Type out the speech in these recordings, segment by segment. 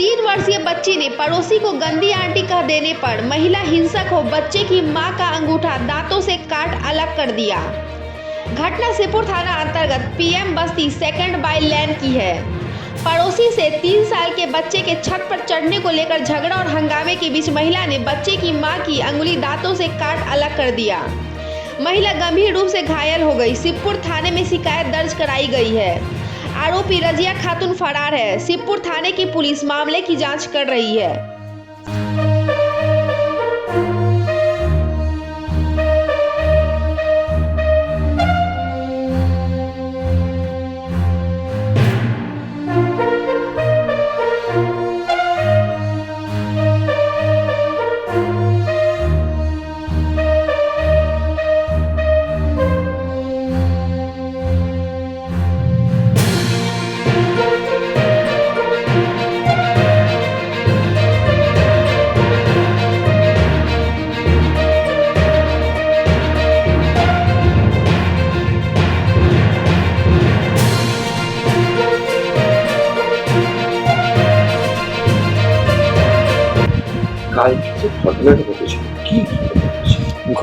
3 वर्षीय बच्ची ने पड़ोसी को गंदी आंटी कह देने पर महिला हिंसक हो बच्चे की मां का अंगूठा दांतों से काट अलग कर दिया। घटना सिपुर थाना अंतर्गत पीएम बस्ती सेकंड बाई लेन की है। पड़ोसी से 3 साल के बच्चे के छत पर चढ़ने को लेकर झगड़ा और हंगामे के बीच महिला ने बच्चे की मां की अंगुली दांतों से काट अलग कर दिया। महिला गंभीर रूप से घायल हो गई। सिपुर थाने में शिकायत दर्ज कराई गई है। आरोपी रजिया खातून फरार है। सिपुर थाने की पुलिस मामले की जांच कर रही है।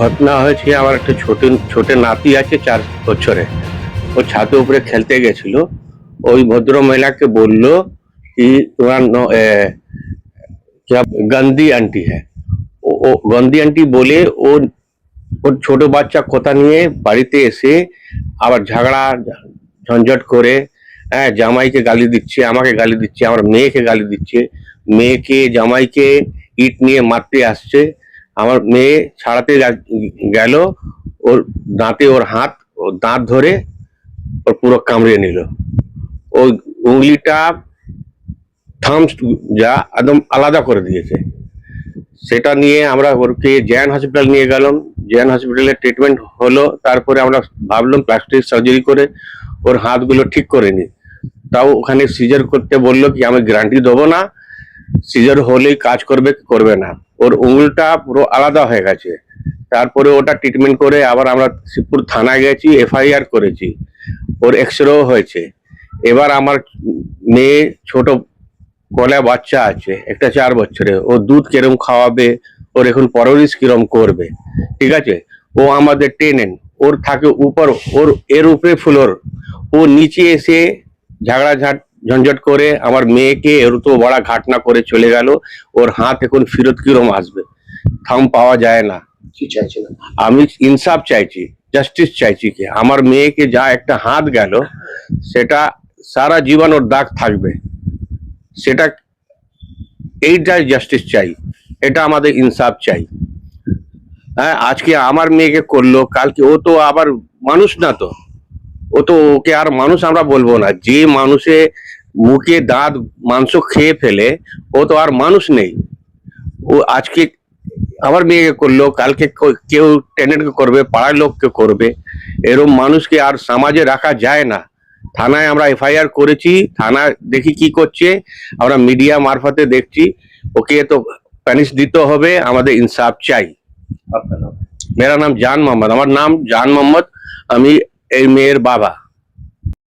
ঘটনা হয়েছে আমার একটা ছোট নাতি আছে 4 বছরে। ও ছাদের উপরে খেলতে গেছিল। ওই ভদ্র মহিলাকে বলল कि तुम्हारा क्या गंदी आंटी है। ও গন্দি আন্টি বলে ওর ছোট বাচ্চা কথা নিয়ে বাড়িতে এসে আবার ঝগড়া ঝঞ্ঝট করে জামাইকে গালি দিচ্ছে, আমাকে গালি দিচ্ছে, আমার মেয়েকে গালি দিচ্ছে। মেয়েকে জামাইকে ইট নিয়ে মারতে আসছে। আমার মেয়ে ছাড়াতে গেল, ওর দাঁতে ওর দাঁত ধরে ওর পুরো কামড়ে নিল। ওই উঙ্গলিটা থাম্বস যা একদম আলাদা করে দিয়েছে। সেটা নিয়ে আমরা ওকে জেএন হসপিটাল নিয়ে গেলাম। জেএন হসপিটালে ট্রিটমেন্ট হলো। তারপরে আমরা ভাবলাম প্লাস্টিক সার্জারি করে ওর হাতগুলো ঠিক করে নি। তাও ওখানে সিজার করতে বললো কি আমি গ্যারান্টি দেবো না, সিজার হলেই কাজ করবে কি করবে না। ওর উঙ্গলটা পুরো আলাদা হয়ে গেছে। তারপরে ওটা ট্রিটমেন্ট করে আবার আমরা শিবপুর থানায় গেছি, এফআইআর করেছি। ওর এক্সরেও হয়েছে। এবার আমার মেয়ে ছোট গলা বাচ্চা আছে, একটা 4 বছরে। ও দুধ কিরম খাওয়াবে, ওর এখন পরবরিশ কিরম করবে, ঠিক আছে। ও আমাদের টেনেন, ওর থাকে উপর, ওর এর উপরে ফ্লোর, ও নিচে এসে ঝগড়া ঝঞ্ঝট করে আমার মেয়েকে এর তো বড় ঘটনা করে চলে গেল। ওর হাত এখন ফেরত কিরম আসবে, থাম পাওয়া যায় না। কি চাইছেন? আমি ইনসাফ চাইছি, জাস্টিস চাইছি। কি আমার মেয়েকে যা একটা হাত গেল সেটা সারা জীবন ওর দাগ থাকবে, সেটা এইটাই জাস্টিস চাই, এটা আমাদের ইনসাফ চাই। হ্যাঁ, আজকে আমার মেয়েকে করলো, কালকে ও তো আবার মানুষ না, তো ও তো ওকে আর মানুষ আমরা বলবো না। যে মানুষে মুখে দাঁত মাংস খেয়ে ফেলে ও তো আর মানুষ নেই। ও আজকে আমার মেয়েকে করলো, কালকে কেউ টেনেন্টকে করবে, পাড়ার লোককে করবে। এরকম মানুষকে আর সমাজে রাখা যায় না। থানায় আমরা এফআইআর করেছি, থানা দেখি কি করছে, আমরা মিডিয়া মারফতে দেখছি। ওকে তো পানিশ দিতে হবে, আমাদের ইনসাফ চাই। আপনার নাম? मेरा नाम जान मोहम्मद। আমার নাম জান মোহাম্মদ। আমি এই মেয়ের বাবা।